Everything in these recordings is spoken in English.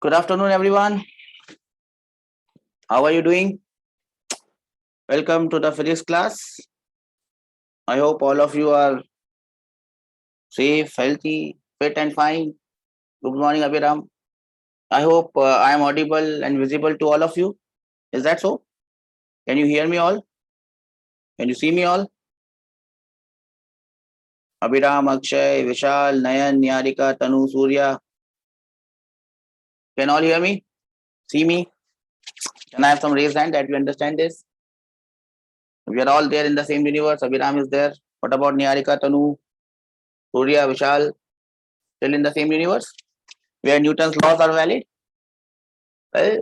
Good afternoon, everyone. How are you doing? Welcome to the physics class. I hope all of you are safe, healthy, fit, and fine. Good morning, Abhiram. I hope I am audible and visible to all of you. Is that so? Can you hear me all? Can you see me all? Abhiram, Akshay, Vishal, Nayan, Niharika, Tanu, Surya. Can all hear me? See me? Can I have some raised hand that you understand this? We are all there in the same universe. Abhiram is there. What about Niharika, Tanu, Surya, Vishal? Still in the same universe? Where Newton's laws are valid? Well,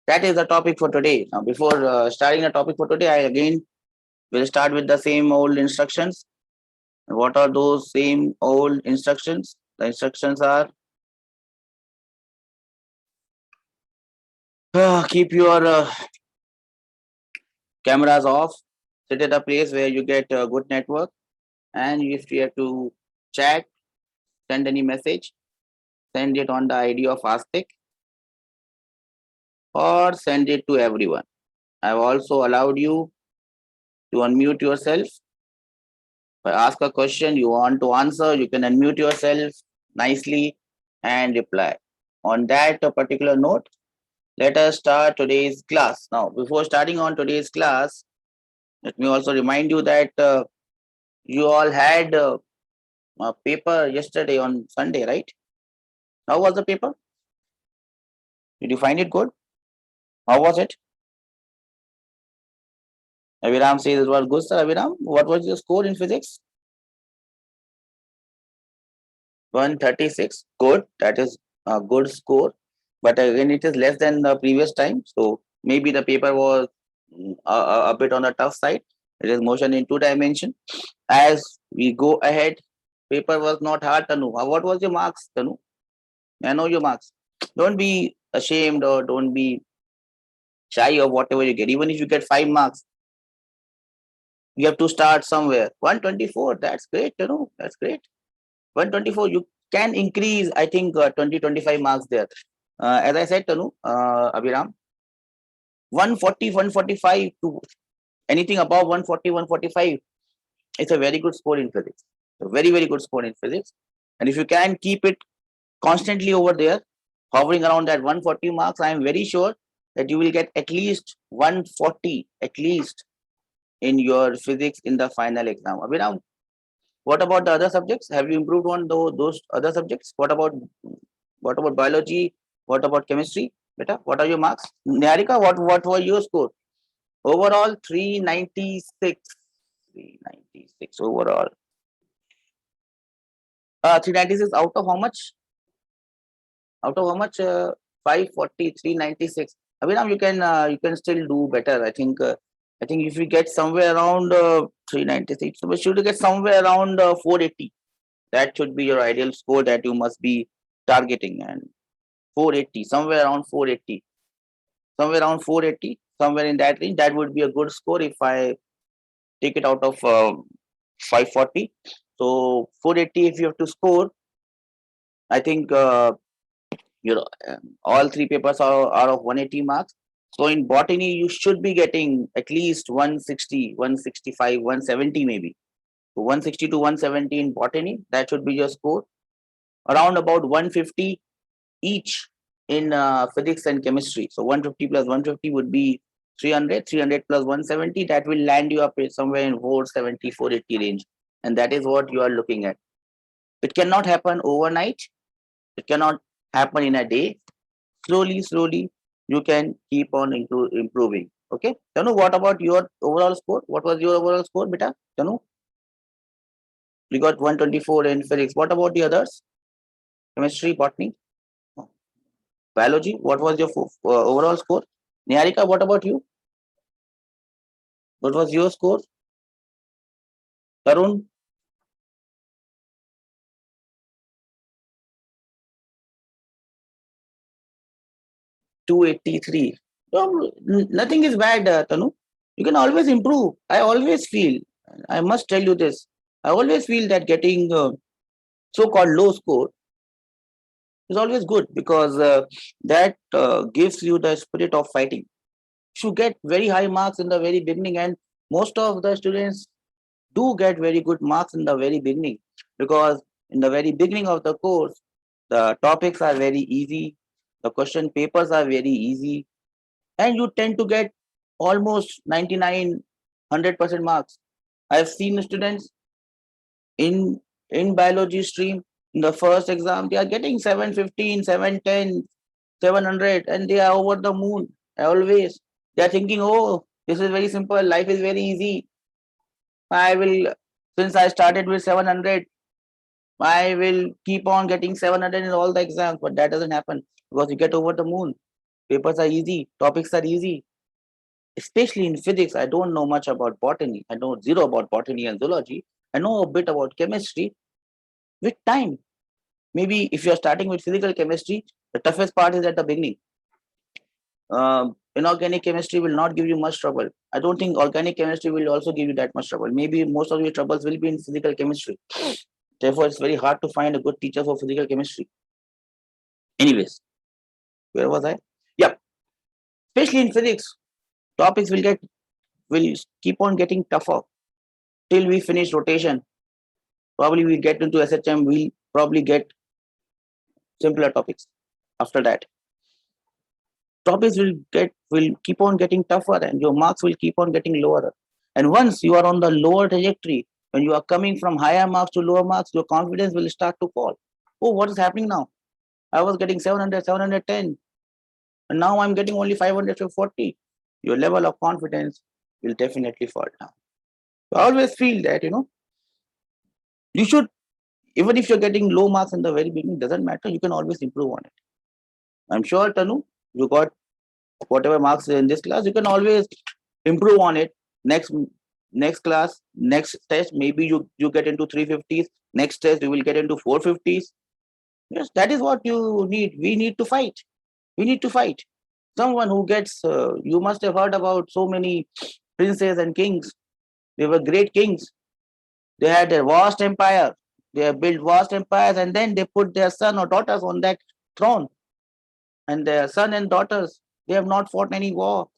that is the topic for today. Now, before starting the topic for today, I again will start with the same old instructions. What are those same old instructions? The instructions are keep your cameras off, sit at a place where you get a good network, and if you have to chat, send any message, send it on the ID of Astic or send it to everyone. I've also allowed you to unmute yourself. If I ask a question you want to answer, you can unmute yourself nicely and reply. On that particular note, let us start today's class. Now, before starting on today's class, let me also remind you that you all had a paper yesterday on Sunday, right? How was the paper? Did you find it good? How was it? Aviram says it was good, sir. Aviram, what was your score in physics? 136. Good. That is a good score. But again, it is less than the previous time. So maybe the paper was a bit on the tough side. It is motion in 2 dimension. As we go ahead, paper was not hard, Tanu. What was your marks, Tanu? I know your marks. Don't be ashamed or don't be shy of whatever you get. Even if you get 5 marks, you have to start somewhere. 124, that's great, that's great. 124, you can increase, I think, 20, 25 marks there. As I said, Abhiram, 140, 145 to anything above 140, 145, it's a very good score in physics. A very, very good score in physics. And if you can keep it constantly over there, hovering around that 140 marks, I am very sure that you will get at least 140, at least in your physics in the final exam. Abhiram, what about the other subjects? Have you improved on those other subjects? What about biology? What about chemistry? Beta, what are your marks? Niharika, what were your score? Overall, 396. 396 overall. 396 out of how much? Out of how much? 540, 396. Abhinam, you can still do better. I think if you get somewhere around 396, so we should get somewhere around 480. That should be your ideal score that you must be targeting. And 480, somewhere around 480. Somewhere around 480, somewhere in that range. That would be a good score if I take it out of 540. So 480, if you have to score, I think all three papers are of 180 marks. So in botany, you should be getting at least 160, 165, 170 maybe. So 160 to 170 in botany, that should be your score. Around about 150 each in physics and chemistry. So 150 plus 150 would be 300, 300 plus 170. That will land you up somewhere in 470, 480 range. And that is what you are looking at. It cannot happen overnight. It cannot happen in a day. Slowly, you can keep on improving. Okay. Tanu, what about your overall score? What was your overall score, beta? Tanu? You got 124 in physics. What about the others? Chemistry, botany, biology. What was your overall score? Niharika, what about you? What was your score? Tarun? 283. No, nothing is bad, Tanu. You can always improve. I always feel, I must tell you this, I always feel that getting so-called low score is always good because that gives you the spirit of fighting. You get very high marks in the very beginning, and most of the students do get very good marks in the very beginning because in the very beginning of the course, the topics are very easy, the question papers are very easy, and you tend to get almost 99, 100% marks. I've seen students in biology stream in the first exam, they are getting 715, 710, 700, and they are over the moon always. They are thinking, oh, this is very simple, life is very easy. I will, since I started with 700, I will keep on getting 700 in all the exams, but that doesn't happen because you get over the moon. Papers are easy, topics are easy, especially in physics. I don't know much about botany. I know zero about botany and zoology. I know a bit about chemistry. With time, maybe if you're starting with physical chemistry, the toughest part is at the beginning. Inorganic chemistry will not give you much trouble. I don't think organic chemistry will also give you that much trouble. Maybe most of your troubles will be in physical chemistry. Therefore, it's very hard to find a good teacher for physical chemistry. Anyways, where was I? Yeah, especially in physics, topics will keep on getting tougher till we finish rotation. Probably we get into SHM, we'll probably get simpler topics after that. Topics will keep on getting tougher and your marks will keep on getting lower. And once you are on the lower trajectory, when you are coming from higher marks to lower marks, your confidence will start to fall. Oh, what is happening now? I was getting 700, 710, and now I'm getting only 540. Your level of confidence will definitely fall down. So I always feel that, you should, even if you're getting low marks in the very beginning, doesn't matter. You can always improve on it. I'm sure, Tanu, you got whatever marks in this class, you can always improve on it. Next class, next test, maybe you get into 350s. Next test, you will get into 450s. Yes, that is what you need. We need to fight. We need to fight. Someone who gets, you must have heard about so many princes and kings. They were great kings. They had a vast empire. They have built vast empires, and then they put their son or daughters on that throne. And their son and daughters, they have not fought any war.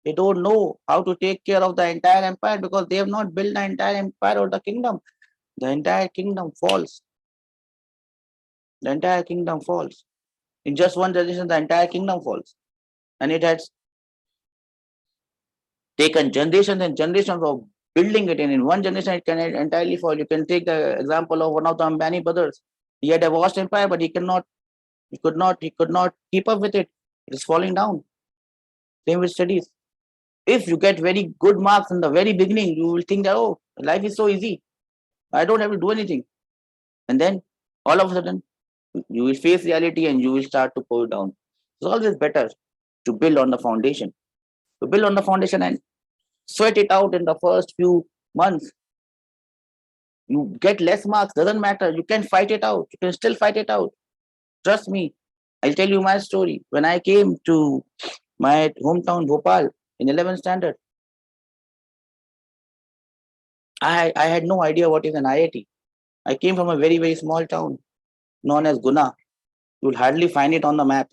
They don't know how to take care of the entire empire because they have not built the entire empire or the kingdom. The entire kingdom falls. The entire kingdom falls. In just one generation, the entire kingdom falls. And it has taken generations and generations of building it. And in one generation, it can entirely fall. You can take the example of one of the Ambani brothers. He had a vast empire, but he could not keep up with it. It is falling down. Same with studies. If you get very good marks in the very beginning, you will think that, oh, life is so easy. I don't have to do anything. And then all of a sudden, you will face reality and you will start to pull down. It's always better to build on the foundation. To build on the foundation and sweat it out in the first few months. You get less marks, doesn't matter. You can fight it out. You can still fight it out. Trust me. I'll tell you my story. When I came to my hometown, Bhopal, in 11th standard, I had no idea what is an IIT. I came from a very, very small town known as Guna. You will hardly find it on the map.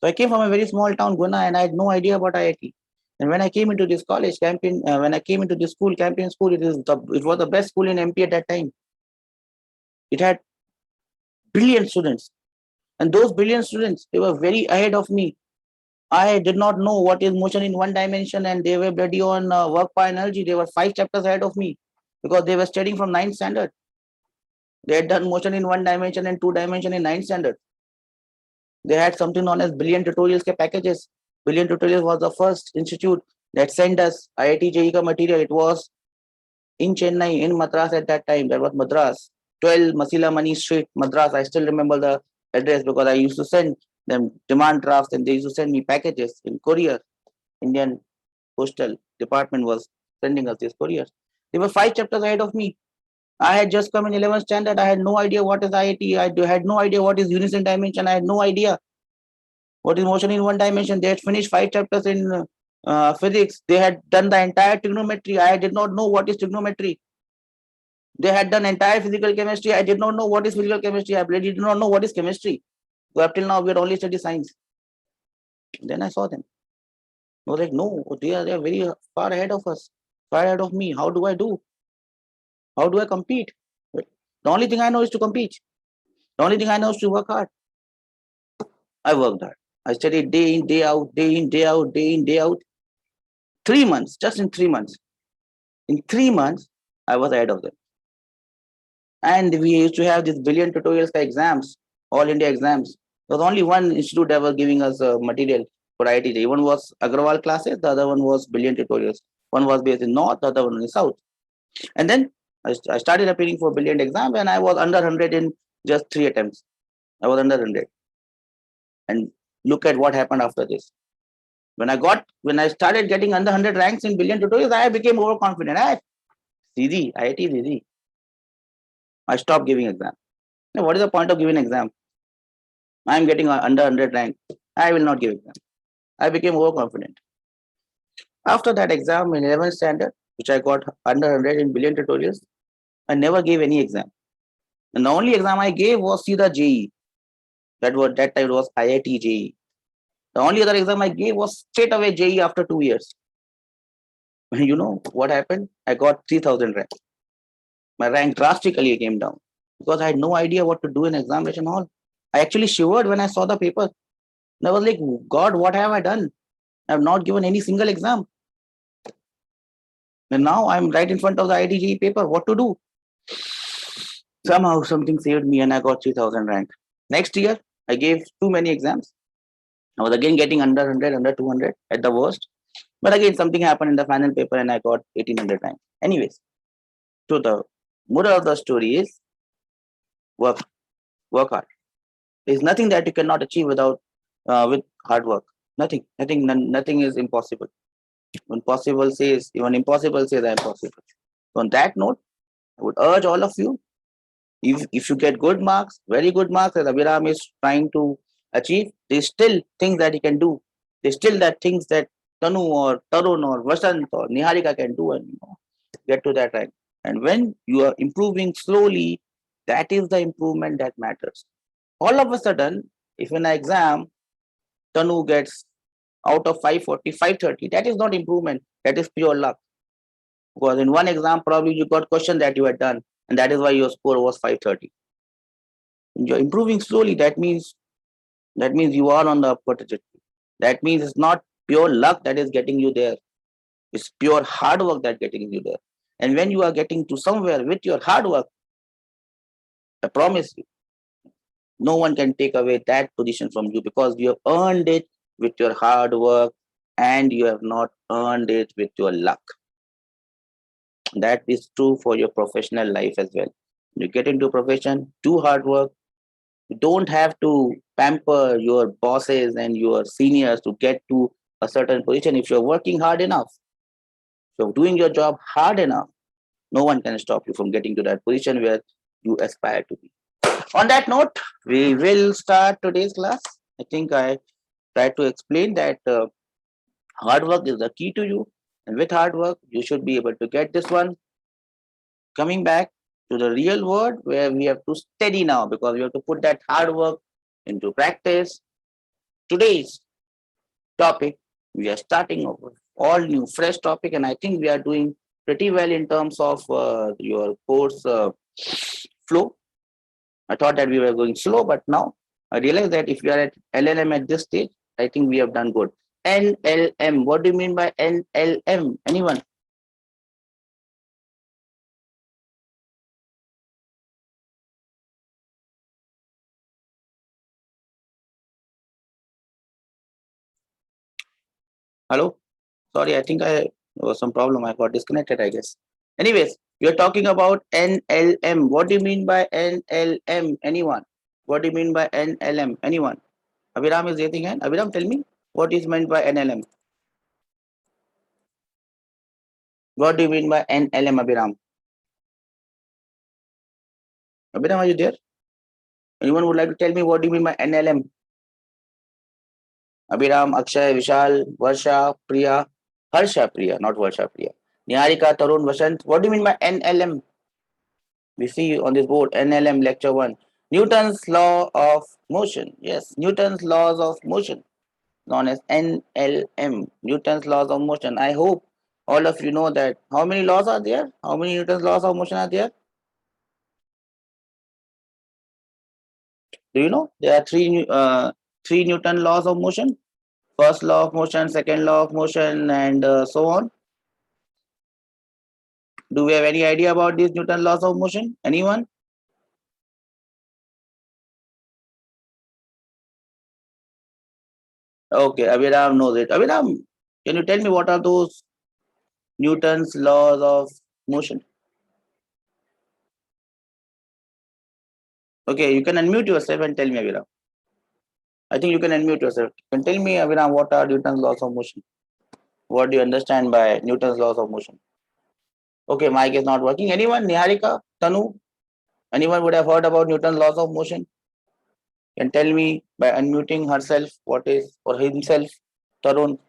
So I came from a very small town, Guna, and I had no idea about IIT. And when I came into this college, when I came into this school, Campion School, it was the best school in MP at that time. It had brilliant students. And those brilliant students, they were very ahead of me. I did not know what is motion in one dimension, and they were bloody on work power energy. They were 5 chapters ahead of me because they were studying from 9th standard. They had done motion in one dimension and 2 dimension in 9th standard. They had something known as Brilliant Tutorials packages. Brilliant Tutorials was the first institute that sent us IIT JEE ka material. It was in Chennai, in Madras at that time. That was Madras, 12 Masila Mani Street, Madras. I still remember the address because I used to send them demand drafts and they used to send me packages in courier. Indian Postal Department was sending us these couriers. They were 5 chapters ahead of me. I had just come in 11th standard. I had no idea what is IIT. I had no idea what is unison dimension. I had no idea what is motion in one dimension. They had finished 5 chapters in physics. They had done the entire trigonometry. I did not know what is trigonometry. They had done entire physical chemistry. I did not know what is physical chemistry. I really did not know what is chemistry. So up till now, we had only studied science. Then I saw them. I was like, no, they are very far ahead of us, far ahead of me. How do I do? How do I compete? But the only thing I know is to compete. The only thing I know is to work hard. I worked hard. I studied day in, day out, day in, day out, day in, day out. 3 months, just in 3 months. In 3 months, I was ahead of them. And we used to have these billion tutorials exams, all India exams. There was only one institute that was giving us material for IIT. One was Agrawal classes, the other one was billion tutorials. One was based in North, the other one in South. And then I started appearing for billion exam and I was under 100 in just 3 attempts. I was under 100. And look at what happened after this. When I started getting under 100 ranks in billion tutorials, I became overconfident. Easy, IIT is easy. I stopped giving exam. Now, what is the point of giving exam? I am getting under 100 rank. I will not give exam. I became overconfident. After that exam in 11th standard, which I got under 100 in billion tutorials, I never gave any exam. And the only exam I gave was Sida JE. That time it was IIT JE. The only other exam I gave was straight away JE after 2 years. You know what happened? I got 3000 rank. My rank drastically came down because I had no idea what to do in examination hall. I actually shivered when I saw the paper. And I was like, God, what have I done? I have not given any single exam. And now I'm right in front of the IIT paper. What to do? Somehow something saved me and I got 3000 rank. Next year, I gave too many exams. I was again getting under 100, under 200 at the worst. But again, something happened in the final paper and I got 1800 rank. Anyways, so the moral of the story is work hard. There's nothing that you cannot achieve with hard work. Nothing is impossible. When possible says, even impossible says I'm possible. So on that note, I would urge all of you, if you get good marks, very good marks, as Abhiram is trying to achieve, there's still things that he can do. There's still that things that Tanu or Tarun or Vasant or Niharika can do and get to that rank. And when you are improving slowly, that is the improvement that matters. All of a sudden, if in an exam, Tanu gets out of 540, 530, that is not improvement. That is pure luck. Because in one exam, probably you got question that you had done, and that is why your score was 530. When you're improving slowly, that means you are on the upward trajectory. That means it's not pure luck that is getting you there. It's pure hard work that getting you there. And when you are getting to somewhere with your hard work, I promise you, no one can take away that position from you because you have earned it with your hard work and you have not earned it with your luck. That is true for your professional life as well. You get into a profession, do hard work. You don't have to pamper your bosses and your seniors to get to a certain position. If you're working hard enough, if you're doing your job hard enough, no one can stop you from getting to that position where you aspire to be. On that note, we will start today's class. I think I tried to explain that hard work is the key to you. And with hard work, you should be able to get this one. Coming back to the real world where we have to study now because we have to put that hard work into practice. Today's topic, we are starting over all new, fresh topic, and I think we are doing pretty well in terms of your course flow. I thought that we were going slow, but now I realize that if we are at LLM at this stage, I think we have done good. NLM, what do you mean by NLM? Anyone? Hello? Sorry, I think there was some problem. I got disconnected, I guess. Anyways, you're talking about NLM. What do you mean by NLM? Anyone? What do you mean by NLM? Anyone? Abhiram is raising hand. Abhiram, tell me what is meant by NLM. What do you mean by NLM, Abhiram? Abhiram, are you there? Anyone would like to tell me what do you mean by NLM? Abhiram, Akshay, Vishal, Varsha, Priya, Harsha Priya, not Varsha Priya. Niharika, Tarun, Vasant. What do you mean by NLM? We see on this board NLM lecture 1. Newton's law of motion. Yes, Newton's laws of motion, known as NLM, Newton's laws of motion. I hope all of you know that. How many laws are there? How many Newton's laws of motion are there? Do you know? There are three Newton laws of motion. First law of motion, second law of motion, and so on. Do we have any idea about these Newton laws of motion? Anyone? Okay, Abhiram knows it. Abhiram, can you tell me what are those Newton's laws of motion? Okay, you can unmute yourself and tell me, Abhiram. I think you can unmute yourself. You can tell me, Abhiram, what are Newton's laws of motion? What do you understand by Newton's laws of motion? Okay, mic is not working. Anyone? Niharika? Tanu? Anyone would have heard about Newton's laws of motion? Can tell me by unmuting herself what is, or himself, Tarun,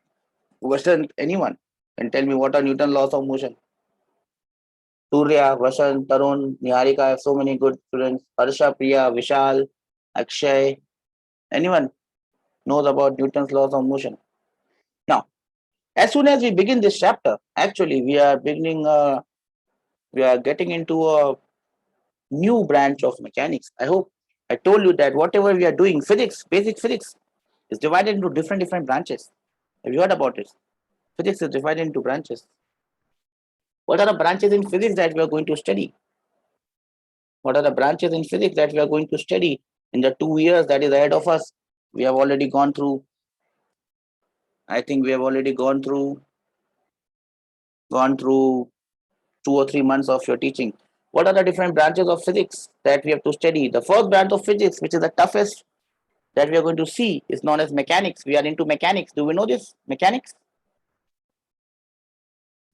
Vasant, anyone can tell me what are Newton's laws of motion? Surya, Vasant, Tarun, Niharika, I have so many good students. Harsha, Priya, Vishal, Akshay, anyone knows about Newton's laws of motion? Now, as soon as we begin this chapter, actually we are getting into a new branch of mechanics. I hope I told you that whatever we are doing, physics, basic physics, is divided into different branches. Have you heard about it? Physics is divided into branches. What are the branches in physics that we are going to study? What are the branches in physics that we are going to study in the 2 years that is ahead of us? We have already gone through, I think we have already gone through 2 or 3 months of your teaching. What are the different branches of physics that we have to study? The first branch of physics, which is the toughest that we are going to see, is known as mechanics. We are into mechanics. Do we know this? Mechanics?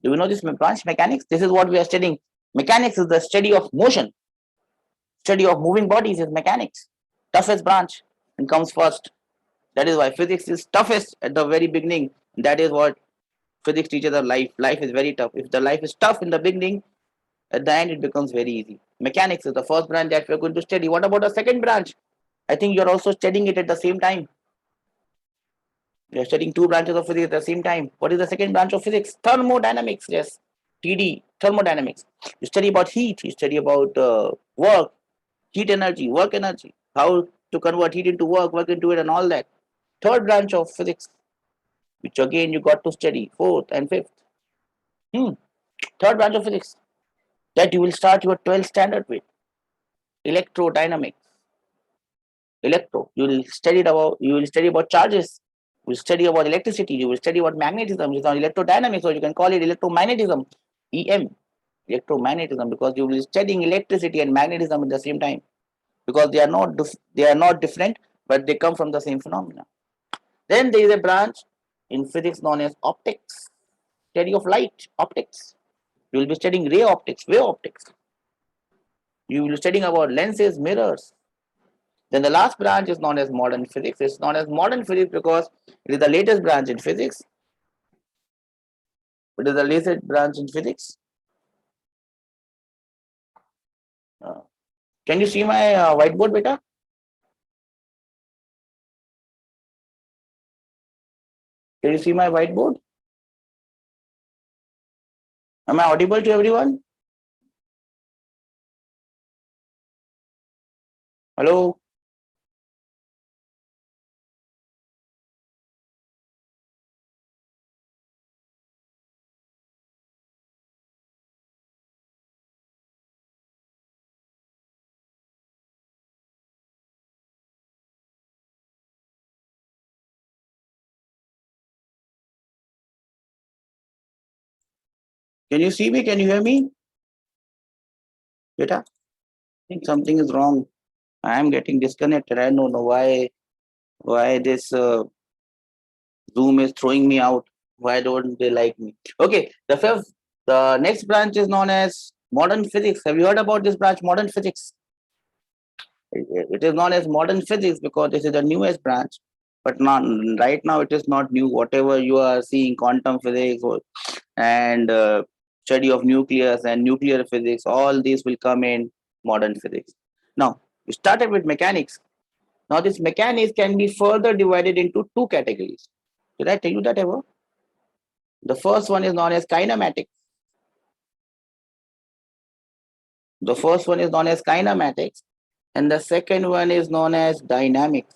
Do we know this branch, mechanics? This is what we are studying. Mechanics is the study of motion. Study of moving bodies is mechanics. Toughest branch and comes first. That is why physics is toughest at the very beginning. That is what physics teaches us life. Life is very tough. If the life is tough in the beginning, at the end it becomes very easy. Mechanics is the first branch that we are going to study. What about the second branch? I think you are also studying it at the same time. You are studying two branches of physics at the same time. What is the second branch of physics? Thermodynamics. Yes, TD, thermodynamics. You study about heat. You study about work, heat energy, work energy, how to convert heat into work into it, and all that. Third branch of physics, which again you got to study, fourth and fifth. Third branch of physics that you will start your 12th standard with, electrodynamics. You will study about charges. You will study about electricity. You will study about magnetism. It's not electrodynamics, or you can call it electromagnetism, EM, electromagnetism, because you will be studying electricity and magnetism at the same time, because they are not different, but they come from the same phenomena. Then there is a branch in physics known as optics, study of light, optics. You will be studying ray optics, wave optics. You will be studying about lenses, mirrors. Then the last branch is known as modern physics. It's known as modern physics because it is the latest branch in physics. It is the latest branch in physics. Can you see my whiteboard, beta? Can you see my whiteboard? Am I audible to everyone? Hello? Can you see me? Can you hear me? Beta? I think something is wrong. I am getting disconnected. I don't know why this Zoom is throwing me out. Why don't they like me? Okay, the next branch is known as modern physics. Have you heard about this branch, modern physics? It is known as modern physics because this is the newest branch, but not right now. It is not new. Whatever you are seeing, quantum physics and study of nucleus and nuclear physics, all these will come in modern physics. Now, we started with mechanics. Now, this mechanics can be further divided into two categories. Did I tell you that ever? The first one is known as kinematics. The first one is known as kinematics, and the second one is known as dynamics.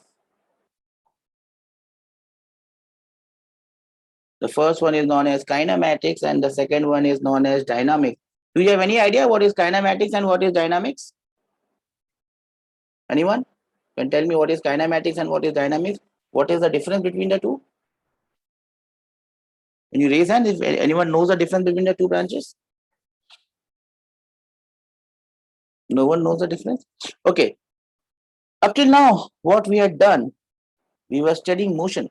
The first one is known as kinematics, and the second one is known as dynamics. Do you have any idea what is kinematics and what is dynamics? Anyone can tell me what is kinematics and what is dynamics? What is the difference between the two? Can you raise hand if anyone knows the difference between the two branches? No one knows the difference? Okay. Up till now, what we had done, we were studying motion,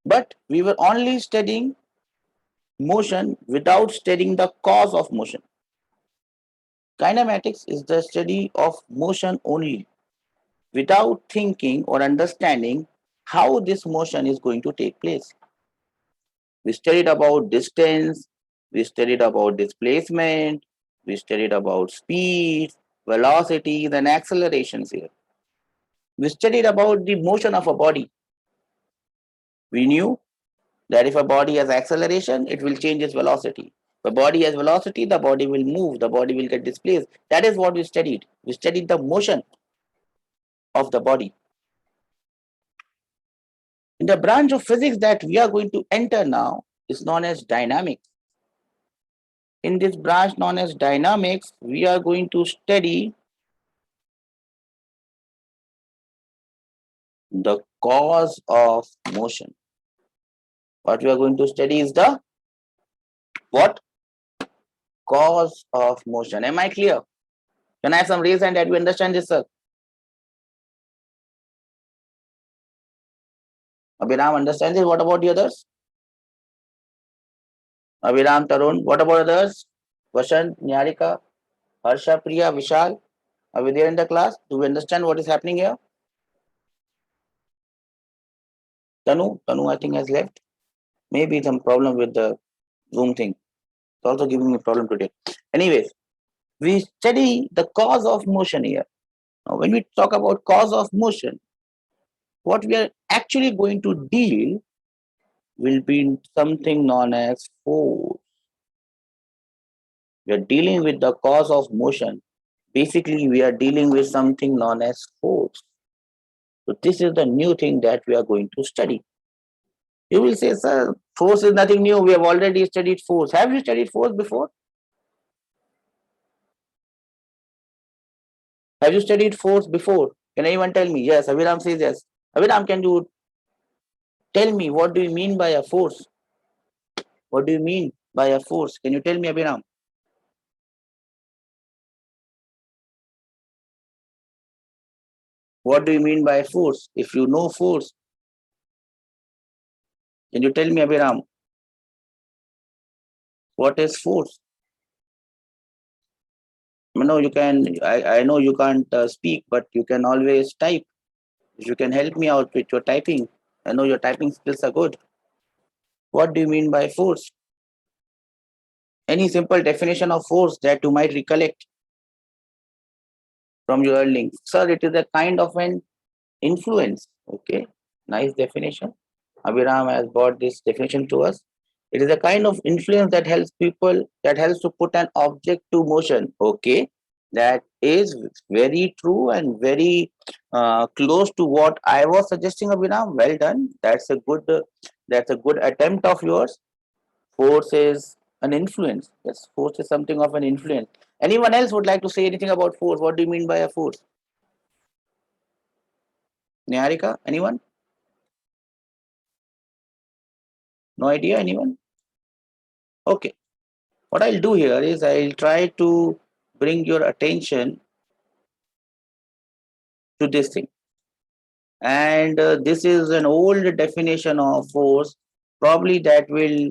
but we were only studying motion without studying the cause of motion. Kinematics is the study of motion only, without thinking or understanding how this motion is going to take place. We studied about distance, we studied about displacement, we studied about speed, velocities, and accelerations here. We studied about the motion of a body. We knew that if a body has acceleration, it will change its velocity. If a body has velocity, the body will move, the body will get displaced. That is what we studied. We studied the motion of the body. In the branch of physics that we are going to enter now is known as dynamics. In this branch known as dynamics, we are going to study the cause of motion. What we are going to study is the what? Cause of motion. Am I clear? Can I have some raise hand that you understand this, sir? Abhiram understands it. What about the others? Abhiram, Tarun. What about others? Vashant, Nyarika, Harsha, Priya, Vishal. Are we there in the class? Do we understand what is happening here? Tanu, I think has left. Maybe some problem with the Zoom thing. It's also giving me problem today. Anyways, we study the cause of motion here. Now, when we talk about cause of motion, what we are actually going to deal will be something known as force. We are dealing with the cause of motion. Basically, we are dealing with something known as force. So this is the new thing that we are going to study. You will say, sir, force is nothing new. We have already studied force. Have you studied force before? Have you studied force before? Can anyone tell me? Yes, Aviram says yes. Aviram, can you tell me what do you mean by a force? What do you mean by a force? Can you tell me, Aviram? What do you mean by force? If you know force, can you tell me, Aviram? What is force? No, you can. I know you can't speak, but you can always type. If you can help me out with your typing, I know your typing skills are good. What do you mean by force? Any simple definition of force that you might recollect from your learning? Sir, it is a kind of an influence. Okay, nice definition. Abhiram has brought this definition to us. It is a kind of influence that helps people, that helps to put an object to motion. Okay, that is very true and very close to what I was suggesting, Abhiram. Well done. That's a good attempt of yours. Force is an influence. Yes, force is something of an influence. Anyone else would like to say anything about force? What do you mean by a force? Niharika, anyone? No idea, anyone? Okay. What I'll do here is I'll try to bring your attention to this thing. And this is an old definition of force, probably that will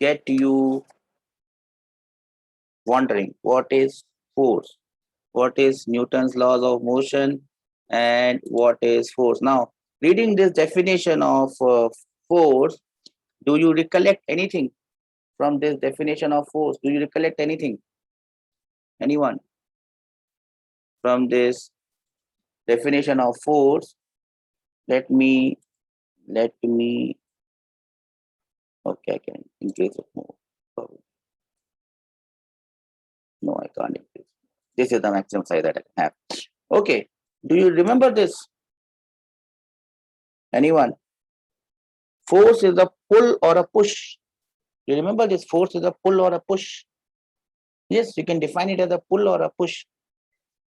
get you wondering what is force, what is Newton's laws of motion, and what is force. Now, reading this definition of force, do you recollect anything from this definition of force? Do you recollect anything? Anyone? From this definition of force, let me, okay, I can increase it more. No, I can't increase. This is the maximum size that I can have. Okay, do you remember this? Anyone? Force is a pull or a push. You remember this? Force is a pull or a push. Yes, you can define it as a pull or a push.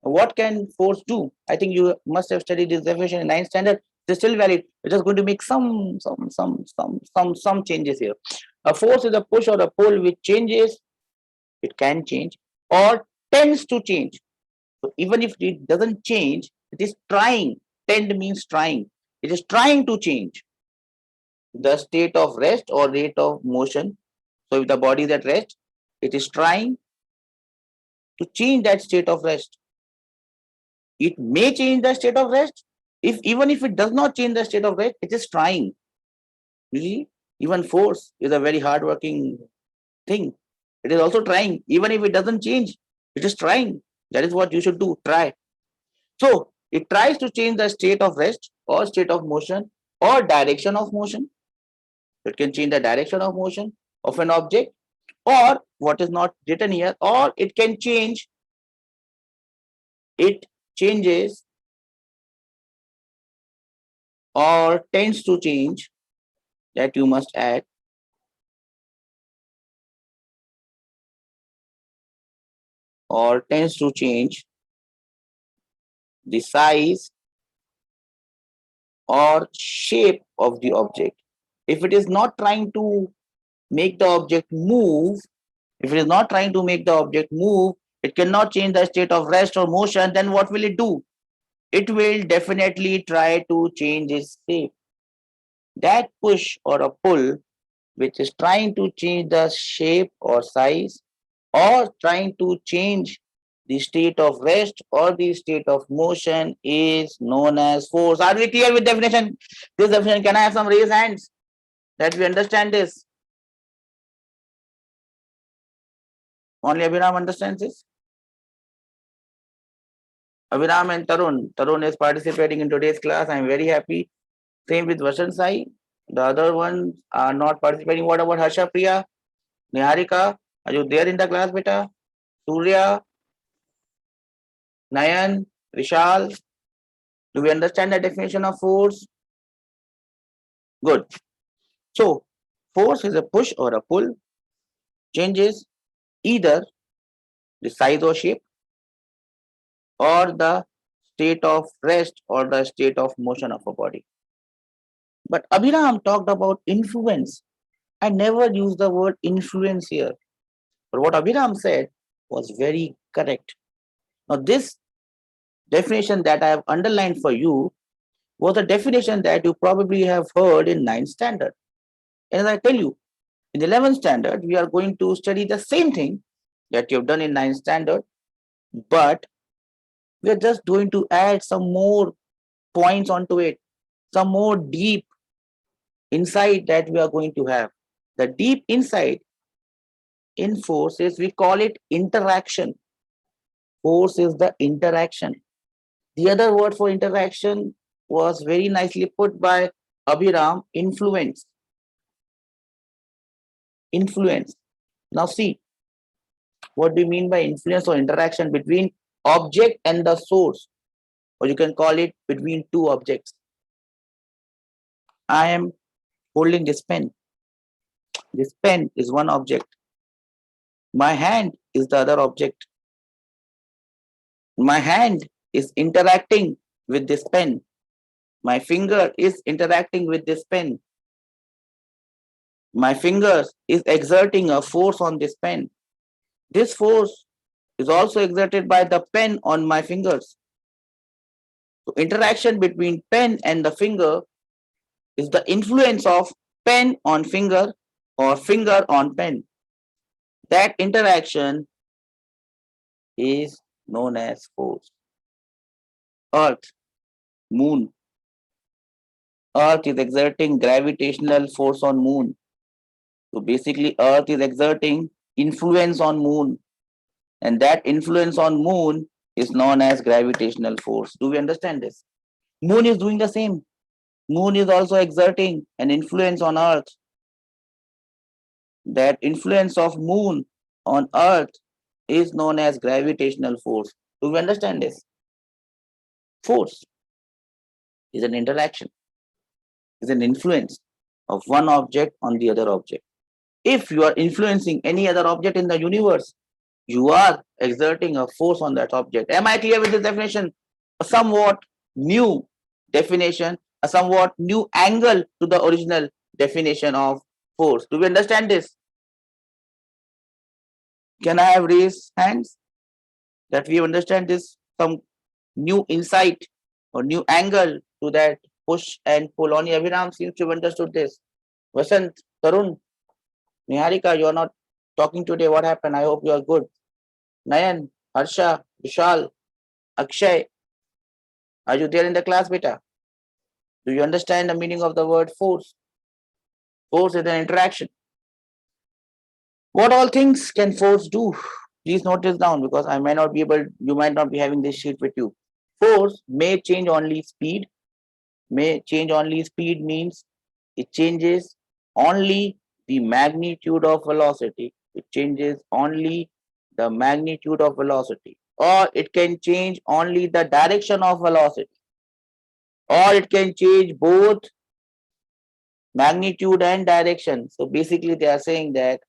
What can force do? I think you must have studied this definition in 9th standard. It's still valid. We're just going to make some changes here. A force is a push or a pull which changes. It can change or tends to change. So even if it doesn't change, it is trying. Tend means trying. It is trying to change the state of rest or rate of motion. So if the body is at rest, it is trying to change that state of rest. It may change the state of rest. Even if it does not change the state of rest, it is trying. You see, even force is a very hard-working thing. It is also trying. Even if it doesn't change, it is trying. That is what you should do. Try. So it tries to change the state of rest or state of motion or direction of motion. It can change the direction of motion of an object, or what is not written here, or it can change. It changes or tends to change, that you must add, or tends to change the size or shape of the object. If it is not trying to make the object move, it cannot change the state of rest or motion, then what will it do? It will definitely try to change its shape. That push or a pull which is trying to change the shape or size or trying to change the state of rest or the state of motion is known as force. Are we clear with definition? This definition, can I have some raised hands that we understand this? Only Abhiram understands this? Abhiram and Tarun. Tarun is participating in today's class. I am very happy. Same with Vasant Sai. The other ones are not participating. What about Harsha Priya? Niharika? Are you there in the class, beta? Surya? Nayan? Vishal? Do we understand the definition of force? Good. So, force is a push or a pull, changes either the size or shape or the state of rest or the state of motion of a body. But Abhiram talked about influence. I never used the word influence here. But what Abhiram said was very correct. Now, this definition that I have underlined for you was a definition that you probably have heard in 9th standard. And as I tell you, in 11th standard, we are going to study the same thing that you have done in 9th standard, but we are just going to add some more points onto it, some more deep insight that we are going to have. The deep insight in force is, we call it interaction. Force is the interaction. The other word for interaction was very nicely put by Abhiram, influence. Influence. Now see, what do you mean by influence or interaction between object and the source? Or you can call it between two objects. I am holding this pen. This pen is one object. My hand is the other object. My hand is interacting with this pen. My finger is interacting with this pen. My fingers is exerting a force on this pen. This force is also exerted by the pen on my fingers. So interaction between pen and the finger is the influence of pen on finger or finger on pen. That interaction is known as force. Earth, moon. Earth is exerting gravitational force on moon. So basically, Earth is exerting influence on Moon, and that influence on Moon is known as gravitational force. Do we understand this? Moon is doing the same. Moon is also exerting an influence on Earth. That influence of Moon on Earth is known as gravitational force. Do we understand this? Force is an interaction, is an influence of one object on the other object. If you are influencing any other object in the universe, you are exerting a force on that object. Am I clear with this definition? A somewhat new definition, a somewhat new angle to the original definition of force. Do we understand this? Can I have raised hands that we understand this? Some new insight or new angle to that push and pull. Only Abhiram seems to have understood this. Vasant, Tarun, Niharika, you are not talking today. What happened? I hope you are good. Nayan, Harsha, Vishal, Akshay, are you there in the class, beta? Do you understand the meaning of the word force? Force is an interaction. What all things can force do? Please note this down because I might not be able, you might not be having this sheet with you. Force may change only speed. May change only speed means it changes only the magnitude of velocity. It changes only the magnitude of velocity. Or it can change only the direction of velocity. Or it can change both magnitude and direction. So basically they are saying that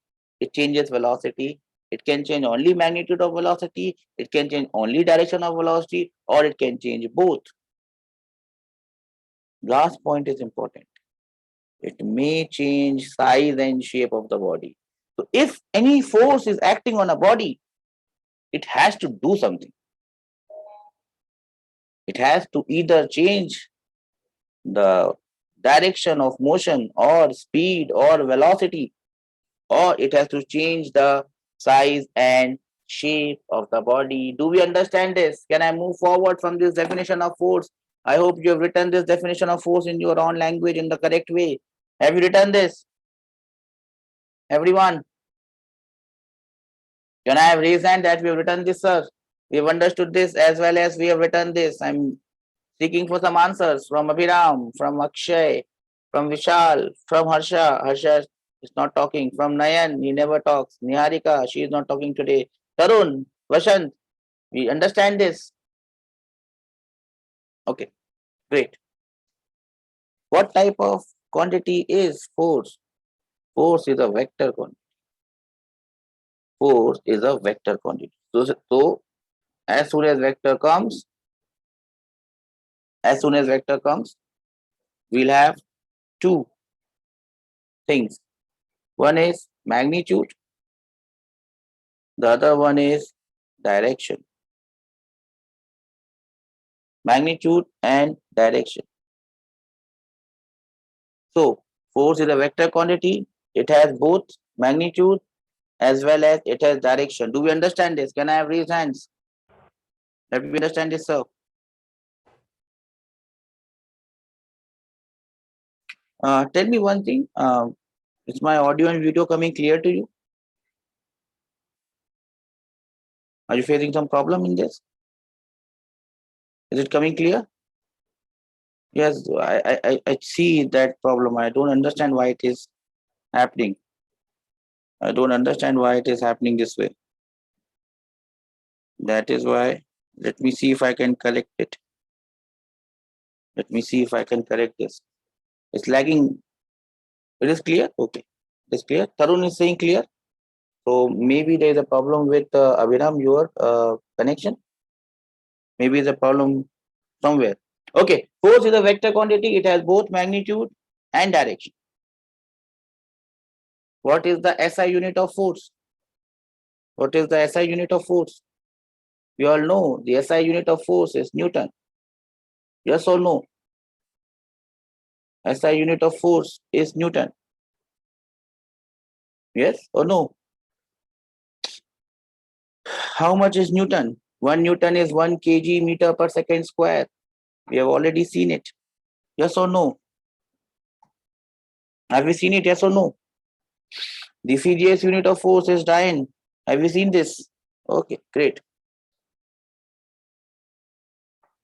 it changes velocity. It can change only magnitude of velocity. It can change only direction of velocity, or it can change both. Last point is important. It may change size and shape of the body. So if any force is acting on a body, it has to do something. It has to either change the direction of motion or speed or velocity, or it has to change the size and shape of the body. Do we understand this? Can I move forward from this definition of force? I hope you have written this definition of force in your own language in the correct way. Have you written this? Everyone? Can I have raised hand that we have written this, sir? We have understood this as well as we have written this. I'm seeking for some answers from Abhiram, from Akshay, from Vishal, from Harsha. Harsha is not talking. From Nayan, he never talks. Niharika, she is not talking today. Tarun, Vashant, we understand this. Okay, great. What type of quantity is force? Force is a vector quantity. Force is a vector quantity. So as soon as vector comes, we'll have two things. One is magnitude, the other one is direction. Magnitude and direction. So force is a vector quantity. It has both magnitude as well as it has direction. Do we understand this? Can I have raised hands? Let me understand this, sir. Tell me one thing. Is my audio and video coming clear to you? Are you facing some problem in this? Is it coming clear? Yes, I see that problem. I don't understand why it is happening. I don't understand why it is happening this way. That is why, let me see if I can correct it. Let me see if I can correct this. It's lagging. It is clear? Okay. It is clear. Tarun is saying clear. So maybe there is a problem with Abhiram, your connection. Maybe it's a problem somewhere. Okay. Force is a vector quantity. It has both magnitude and direction. What is the SI unit of force? What is the SI unit of force? We all know the SI unit of force is Newton. Yes or no? SI unit of force is Newton. Yes or no? How much is Newton? 1 Newton is 1 kg meter per second square. We have already seen it. Yes or no? Have we seen it? Yes or no? The CGS unit of force is Dyne. Have you seen this? Okay, great.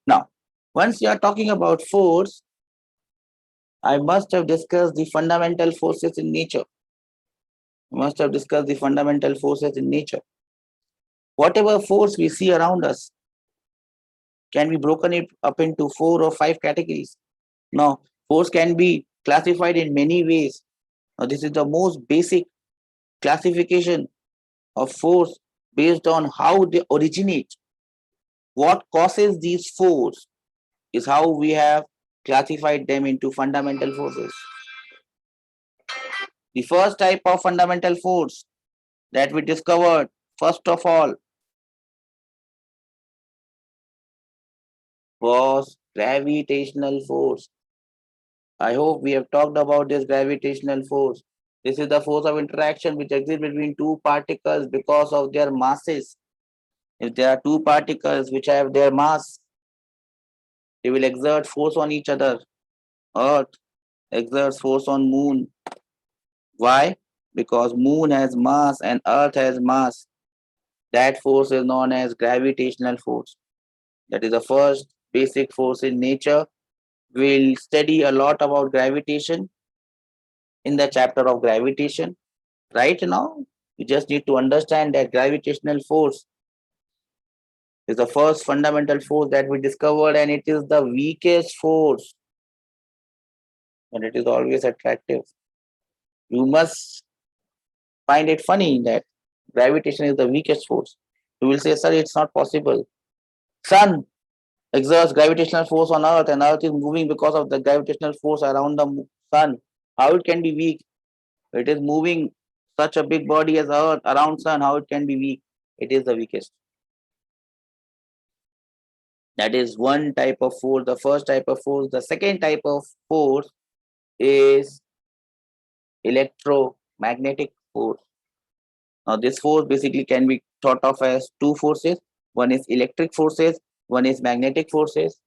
Now, once you are talking about force, I must have discussed the fundamental forces in nature. Must have discussed the fundamental forces in nature. Whatever force we see around us can be broken it up into 4 or 5 categories. Now, force can be classified in many ways. Now, this is the most basic classification of force based on how they originate. What causes these forces is how we have classified them into fundamental forces. The first type of fundamental force that we discovered, first of all, was gravitational force. I hope we have talked about this gravitational force. This is the force of interaction which exists between two particles because of their masses. If there are two particles which have their mass, they will exert force on each other. Earth exerts force on moon. Why? Because moon has mass and earth has mass. That force is known as gravitational force. That is the first basic force in nature. We'll study a lot about gravitation in the chapter of gravitation. Right now, you just need to understand that gravitational force is the first fundamental force that we discovered, and it is the weakest force, and it is always attractive. You must find it funny that gravitation is the weakest force. You will say, sir, it's not possible. Sun exerts gravitational force on Earth, and Earth is moving because of the gravitational force around the sun. How it can be weak? It is moving such a big body as Earth around sun. How it can be weak? It is the weakest. That is one type of force, the first type of force. The second type of force is electromagnetic force. Now, this force basically can be thought of as two forces. One is electric forces, one is magnetic forces.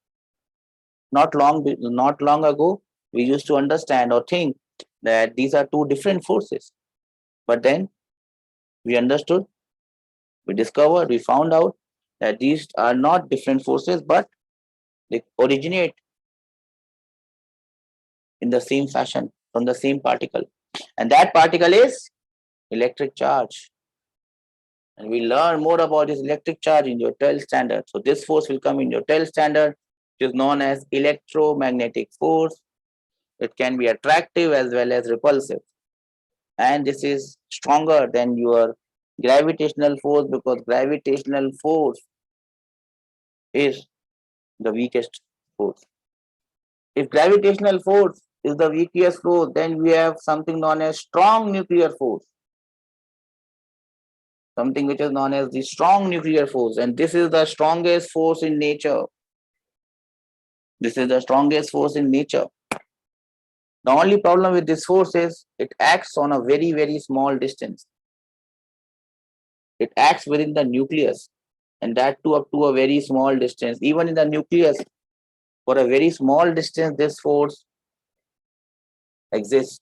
Not long ago, we used to understand or think that these are two different forces. But then we understood, we discovered, we found out that these are not different forces, but they originate in the same fashion from the same particle. And that particle is electric charge. And we learn more about this electric charge in your 12th standard. So this force will come in your 12th standard, which is known as electromagnetic force. It can be attractive as well as repulsive. And this is stronger than your gravitational force because gravitational force is the weakest force. If gravitational force is the weakest force, then we have something known as strong nuclear force. Something which is known as the strong nuclear force, and this is the strongest force in nature. This is the strongest force in nature. The only problem with this force is it acts on a very, very small distance. It acts within the nucleus, and that too up to a very small distance. Even in the nucleus, for a very small distance, this force exists.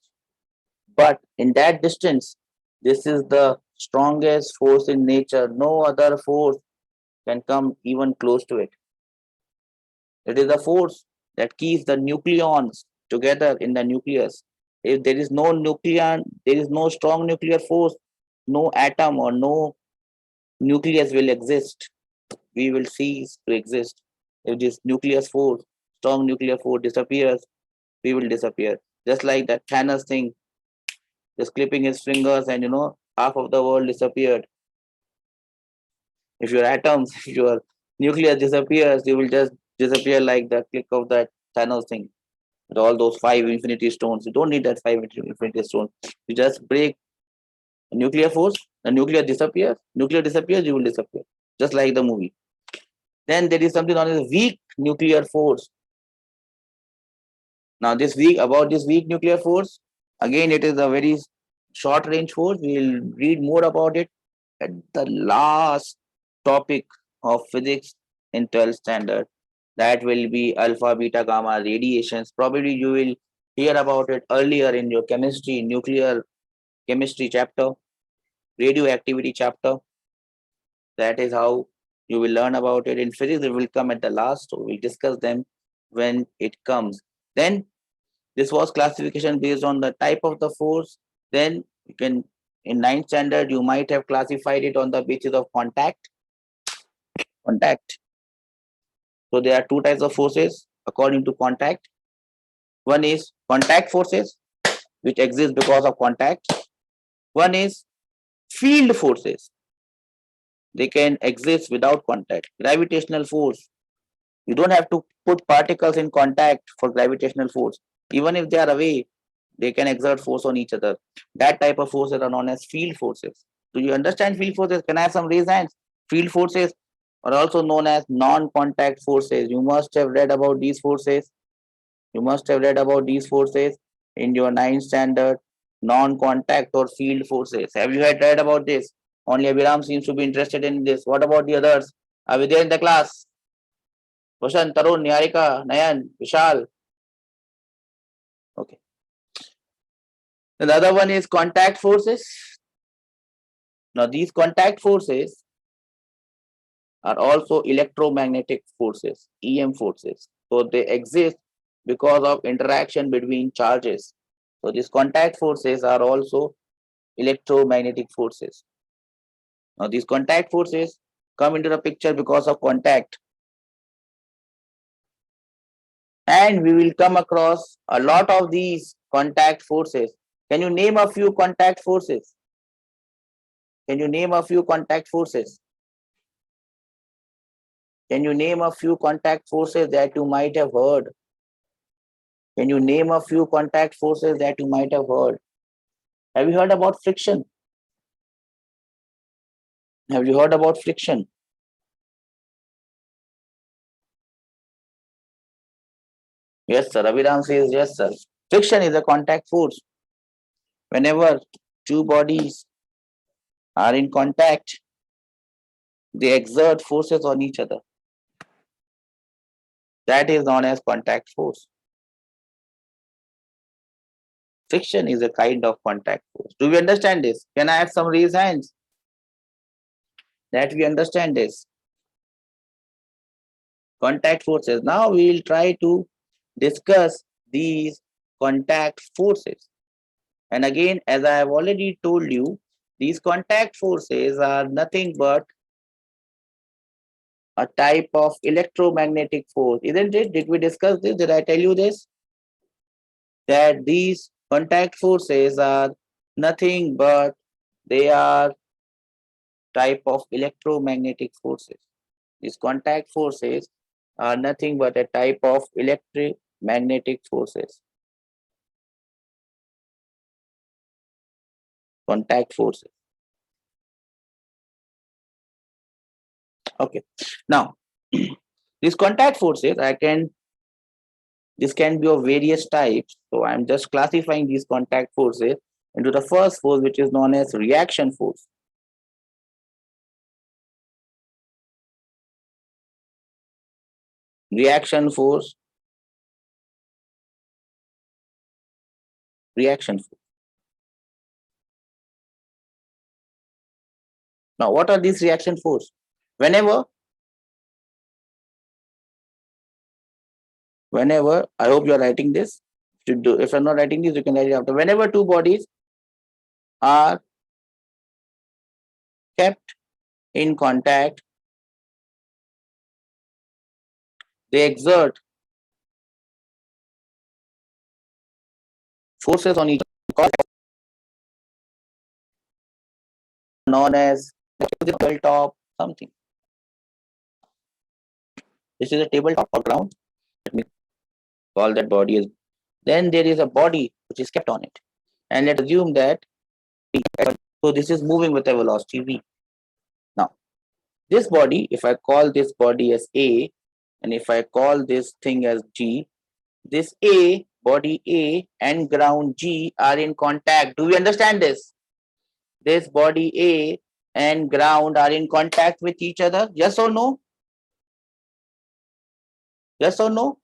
But in that distance, this is the strongest force in nature. No other force can come even close to it. It is the force that keeps the nucleons together in the nucleus. If there is no nucleon, there is no strong nuclear force, no atom or no nucleus will exist. We will cease to exist. If this nucleus force, strong nuclear force disappears, we will disappear. Just like that Thanos thing, just clipping his fingers and half of the world disappeared. If your atoms, if your nucleus disappears, you will just disappear like the click of that Thanos thing. With all those 5 infinity stones. You don't need that 5 infinity stones. You just break a nuclear force, the nuclear disappears. Nuclear disappears, you will disappear. Just like the movie. Then there is something known as weak nuclear force. Now, this weak nuclear force, again, it is a very short range force. We'll read more about it at the last topic of physics in 12th standard. That will be alpha, beta, gamma radiations. Probably you will hear about it earlier in your chemistry, nuclear chemistry chapter, radioactivity chapter. That is how you will learn about it. In physics, it will come at the last, so we'll discuss them when it comes. Then this was classification based on the type of the force. Then you can, in ninth standard, you might have classified it on the basis of contact. Contact. So there are two types of forces according to contact. One is contact forces, which exist because of contact. One is field forces. They can exist without contact. Gravitational force. You don't have to put particles in contact for gravitational force. Even if they are away, they can exert force on each other. That type of forces are known as field forces. Do you understand field forces? Can I have some raised hands? Field forces are also known as non-contact forces. You must have read about these forces. You must have read about these forces in your ninth standard, non-contact or field forces. Have you had read about this? Only Abhiram seems to be interested in this. What about the others? Are we there in the class? Vasant, Tarun, Niharika, Nayan, Vishal. Okay. The other one is contact forces. Now, these contact forces are also electromagnetic forces, EM forces. So, they exist because of interaction between charges. So, these contact forces are also electromagnetic forces. Now, these contact forces come into the picture because of contact. And we will come across a lot of these contact forces. Can you name a few contact forces? Can you name a few contact forces? Can you name a few contact forces that you might have heard? Can you name a few contact forces that you might have heard? Have you heard about friction? Have you heard about friction? Yes, sir. Abhiram says yes, sir. Friction is a contact force. Whenever two bodies are in contact, they exert forces on each other. That is known as contact force. Friction is a kind of contact force. Do we understand this? Can I have some raised hands? That we understand this. Contact forces. Now we will try to discuss these contact forces. And again, as I have already told you, these contact forces are nothing but a type of electromagnetic force, isn't it? Did we discuss this? Did I tell you this? That these contact forces are nothing but they are type of electromagnetic forces. These contact forces are nothing but a type of electromagnetic forces. Contact forces. Okay. Now, these contact forces, this can be of various types. So I'm just classifying these contact forces into the first force, which is known as reaction force. Reaction force. Reaction force. Now, what are these reaction force? Whenever, I hope you are writing this. If you're not writing this, you can write it after. Whenever two bodies are kept in contact, they exert forces on each other known as tabletop something. This is a tabletop or ground. Let me call that body as. Then there is a body which is kept on it. And let's assume that, so this is moving with a velocity v. Now, this body, if I call this body as A, and if I call this thing as G, this A, body A and ground G are in contact. Do we understand this? This body A and ground are in contact with each other. Yes or no? Yes or no?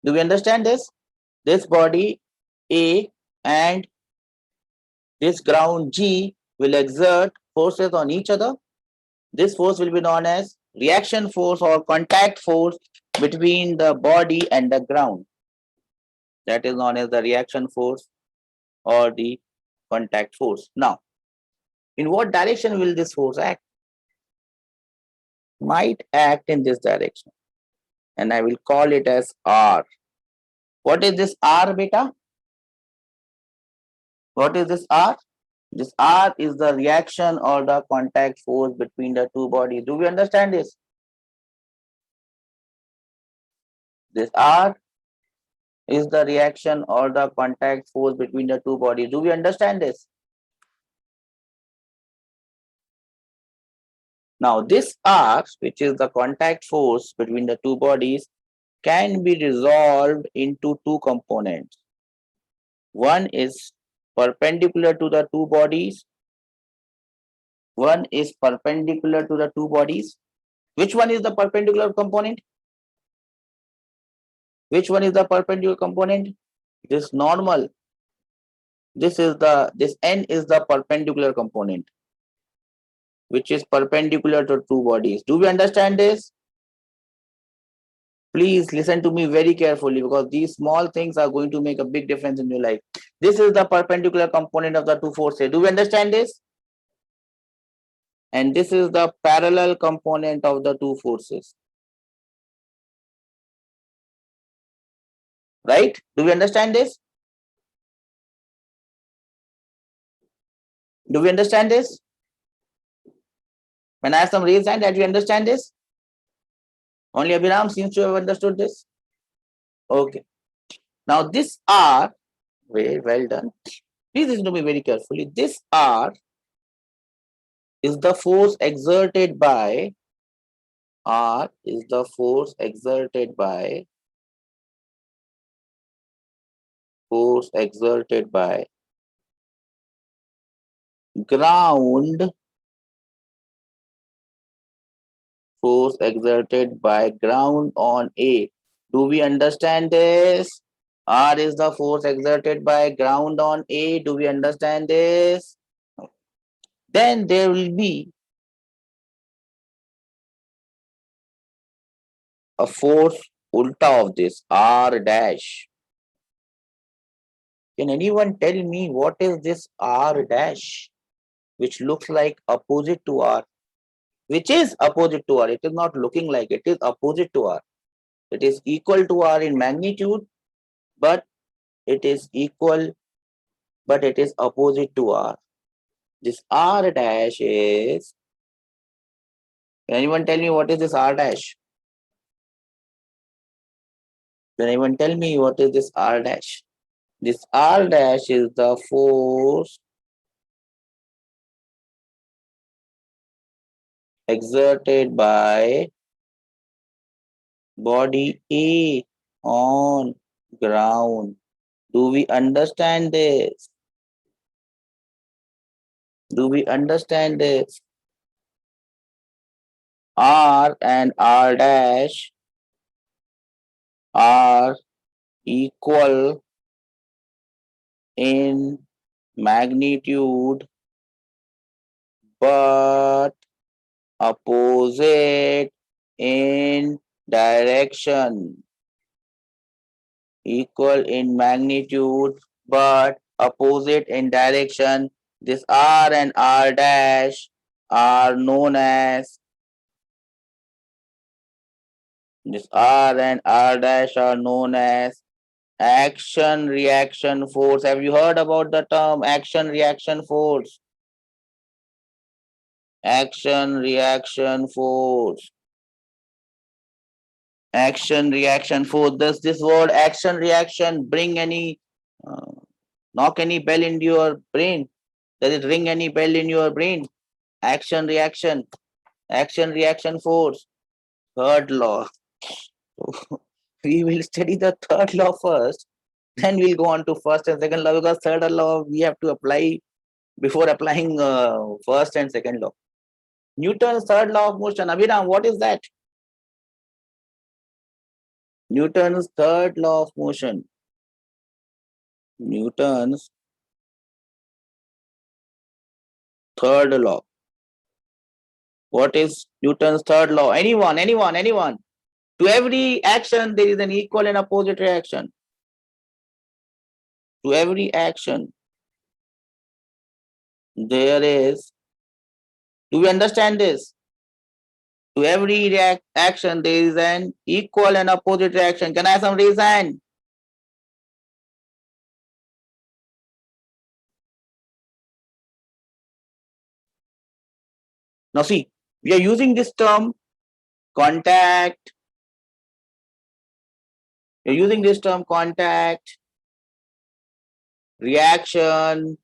Do we understand this? This body A and this ground G will exert forces on each other. This force will be known as reaction force or contact force between the body and the ground. That is known as the reaction force or the contact force. Now, in what direction will this force act? Might act in this direction, and I will call it as R. What is this R, beta? What is this R? This R is the reaction or the contact force between the two bodies. Do we understand this? This R is the reaction or the contact force between the two bodies. Do we understand this? Now, this R, which is the contact force between the two bodies, can be resolved into two components. One is perpendicular to the two bodies. One is perpendicular to the two bodies. Which one is the perpendicular component? Which one is the perpendicular component? This normal. This N is the perpendicular component, which is perpendicular to two bodies. Do we understand this? Please listen to me very carefully, because these small things are going to make a big difference in your life. This is the perpendicular component of the two forces. Do we understand this? And this is the parallel component of the two forces. Right? Do we understand this? Do we understand this? When I have some raised hand, that you understand this? Only Abhiram seems to have understood this. Okay. Now this R, very well done. Please listen to me very carefully. This R is the force exerted by R is the force exerted by ground, force exerted by ground on A. Do we understand this? R is the force exerted by ground on A. Do we understand this? Then there will be a force ulta of this, R dash. Can anyone tell me what is this R dash, which looks like opposite to R? Which is opposite to R. It is not looking like, it is opposite to R. It is equal to R in magnitude, but it is opposite to R. This R dash is, can anyone tell me what is this R dash? Can anyone tell me what is this R dash? This R dash is the force exerted by body A on ground. Do we understand this? Do we understand this? R and R dash are equal in magnitude but opposite in direction. Equal in magnitude but opposite in direction. This R and R dash are known as action reaction force. Have you heard about the term action reaction force? Action reaction force. Action reaction force. Does this word action reaction bring any knock any bell into your brain? Does it ring any bell in your brain? Action reaction force. Third law. We will study the third law first, then we'll go on to first and second law, because third law we have to apply before applying first and second law. Newton's third law of motion. Abhiram, what is that? Newton's third law of motion. Newton's Third law. What is Newton's third law? Anyone? To every action, there is an equal and opposite reaction. To every action, there is. Do we understand this? To every action, there is an equal and opposite reaction. Can I have some raise hand? Now see, we are using this term contact. You're using this term contact, reaction.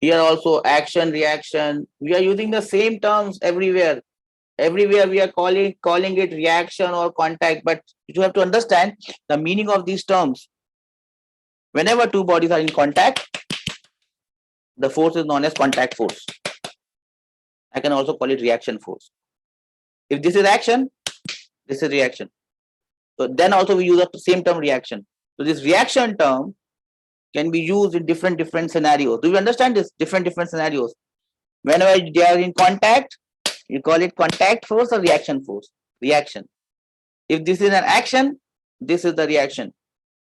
Here also action, reaction. We are using the same terms everywhere. Everywhere we are calling it reaction or contact, but you have to understand the meaning of these terms. Whenever two bodies are in contact, the force is known as contact force. I can also call it reaction force. If this is action, this is reaction. So then also we use the same term reaction. So this reaction term can be used in different scenarios. Do you understand this? Different scenarios. Whenever they are in contact, you call it contact force or reaction force. Reaction. If this is an action, this is the reaction.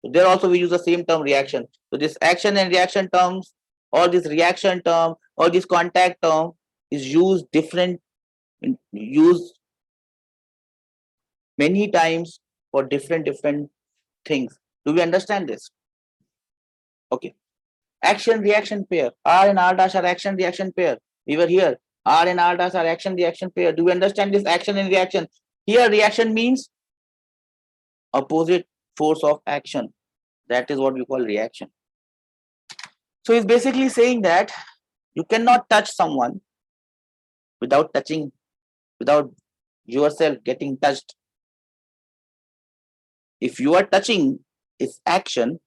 So there also we use the same term reaction. So this action and reaction terms, or this reaction term, or this contact term is used many times for different things. Do we understand this? Okay. Action reaction pair. R and R dash are action reaction pair. We were here. R and R dash are action reaction pair. Do we understand this? Action and reaction. Here reaction means opposite force of action. That is what we call reaction. So it's basically saying that you cannot touch someone without yourself getting touched. If you are touching is action,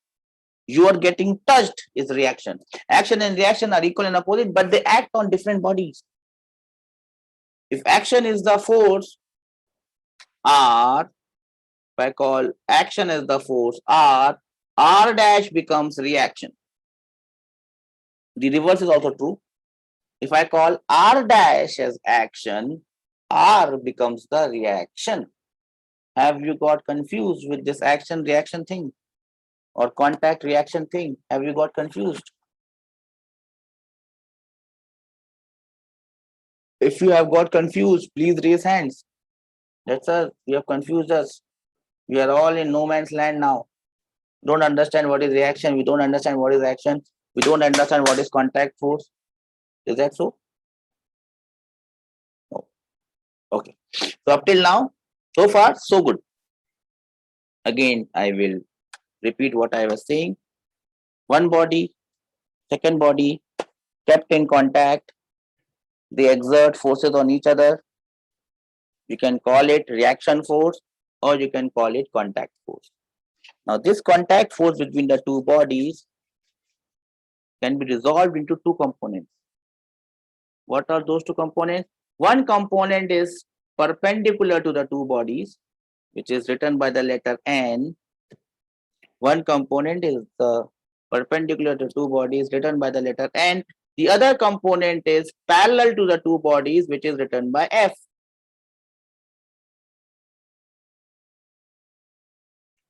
you are getting touched is reaction. Action and reaction are equal and opposite, but they act on different bodies. If action is the force R, if I call action as the force R dash becomes reaction. The reverse is also true. If I call R dash as action, R becomes the reaction. Have you got confused with this action reaction thing or contact reaction thing? Have you got confused? If you have got confused, please raise hands. That's us. You have confused us. We are all in no man's land now. Don't understand what is reaction. We don't understand what is action. We don't understand what is contact force. Is that so? No. Okay. So up till now, so far, so good. Again, I will repeat what I was saying. One body, second body, kept in contact. They exert forces on each other. You can call it reaction force or you can call it contact force. Now, this contact force between the two bodies can be resolved into two components. What are those two components? One component is perpendicular to the two bodies, which is written by the letter N. One component is perpendicular to two bodies written by the letter N. The other component is parallel to the two bodies, which is written by F.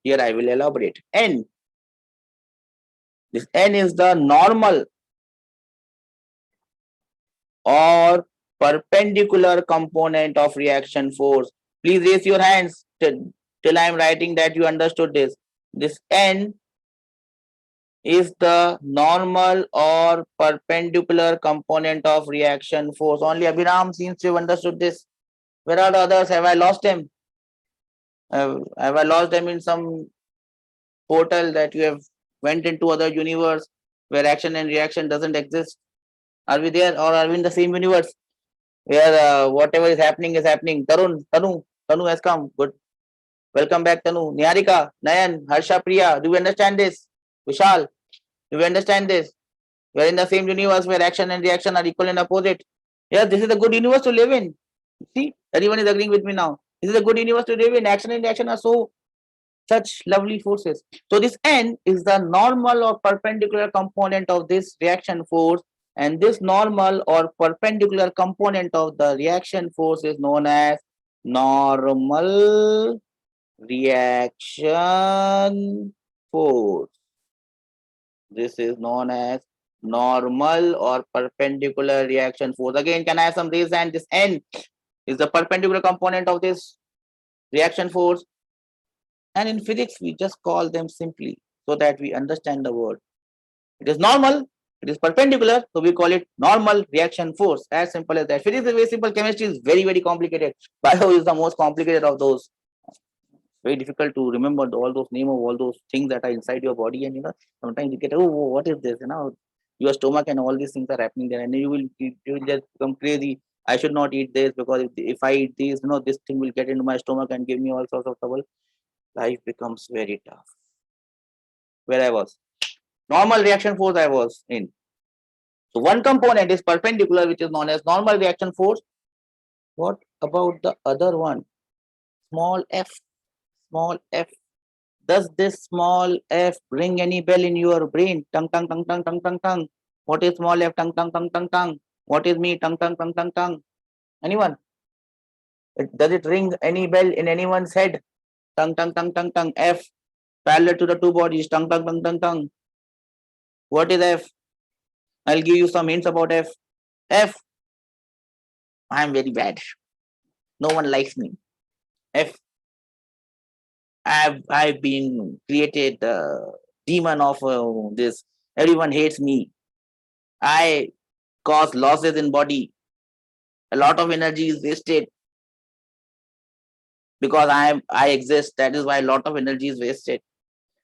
Here I will elaborate. N. This N is the normal or perpendicular component of reaction force. Please raise your hands till I am writing that you understood this. This N is the normal or perpendicular component of reaction force. Only Abhiram seems to have understood this. Where are the others? Have I lost them? Have I lost them in some portal that you have went into other universe where action and reaction doesn't exist? Are we there or are we in the same universe where whatever is happening is happening? Tanu has come. Good. Welcome back, Tanu. Niharika, Nayan, Harsha, Priya. Do you understand this? Vishal, do you understand this? We are in the same universe where action and reaction are equal and opposite. Yes, this is a good universe to live in. See, everyone is agreeing with me now. This is a good universe to live in. Action and reaction are so such lovely forces. So this N is the normal or perpendicular component of this reaction force, and this normal or perpendicular component of the reaction force is known as normal reaction force. This is known as normal or perpendicular reaction force. Again, can I have some raise hand? This N is the perpendicular component of this reaction force. And in physics, we just call them simply so that we understand the word. It is normal, it is perpendicular, so we call it normal reaction force. As simple as that. Physics is very simple, chemistry is very, very complicated. Bio is the most complicated of those. Very difficult to remember all those name of all those things that are inside your body, and sometimes you get, oh, what is this? Your stomach and all these things are happening there, and you will just become crazy. I should not eat this because if I eat this, this thing will get into my stomach and give me all sorts of trouble. Life becomes very tough. Where I was, normal reaction force I was in. So one component is perpendicular, which is known as normal reaction force. What about the other one? Small f. Small f. Does this small f ring any bell in your brain? Tung, tung, tung, tung, tung, tung, tung. What is small f? Tung, tung, tung, tung, tung. What is me? Tung, tung, tung, tung, tung. Anyone? Does it ring any bell in anyone's head? Tung, tung, tung, tung, tung. F parallel to the two bodies. Tung, tung, tung, tung, tung. What is F? I'll give you some hints about F. F. I'm very bad. No one likes me. F. I've been created demon of this. Everyone hates me. I cause losses in body. A lot of energy is wasted because I exist. That is why a lot of energy is wasted.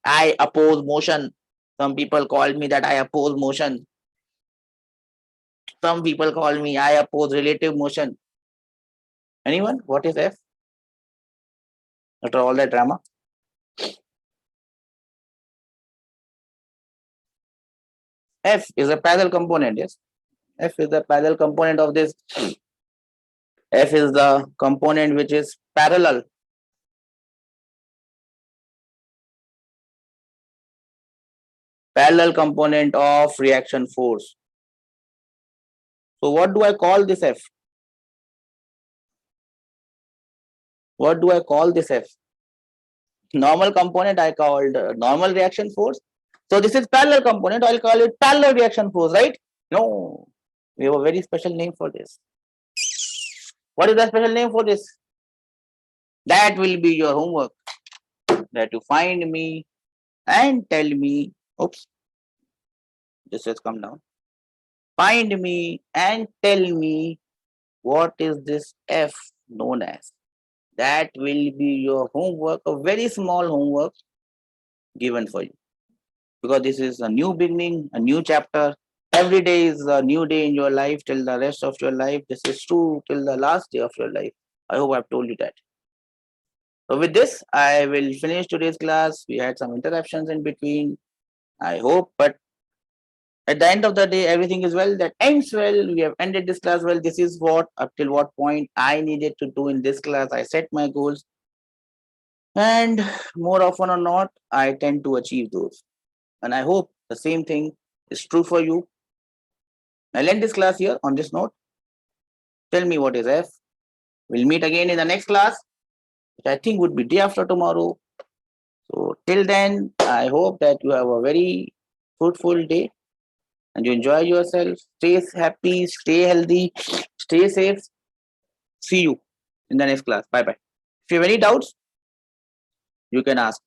I oppose motion. Some people call me that I oppose motion. Some people call me I oppose relative motion. Anyone? What is F? After all that drama. F is a parallel component, yes. F is the parallel component of this. F is the component which is parallel. Parallel component of reaction force. So what do I call this F? What do I call this F? Normal component I called normal reaction force. So this is parallel component. I'll call it parallel reaction force, right? No, we have a very special name for this. What is the special name for this? That will be your homework. That you find me and tell me. Oops, this has come down. Find me and tell me what is this F known as. That will be your homework, a very small homework given for you. Because this is a new beginning, a new chapter. Every day is a new day in your life till the rest of your life. This is true till the last day of your life. I hope I've told you that. So with this, I will finish today's class. We had some interruptions in between. I hope, but at the end of the day, everything is well. That ends well. We have ended this class well. This is what, up till what point I needed to do in this class. I set my goals. And more often or not, I tend to achieve those. And I hope the same thing is true for you. I'll end this class here on this note. Tell me what is F. We'll meet again in the next class, which I think would be day after tomorrow. So till then, I hope that you have a very fruitful day and you enjoy yourself. Stay happy, stay healthy, stay safe. See you in the next class. Bye bye. If you have any doubts, you can ask.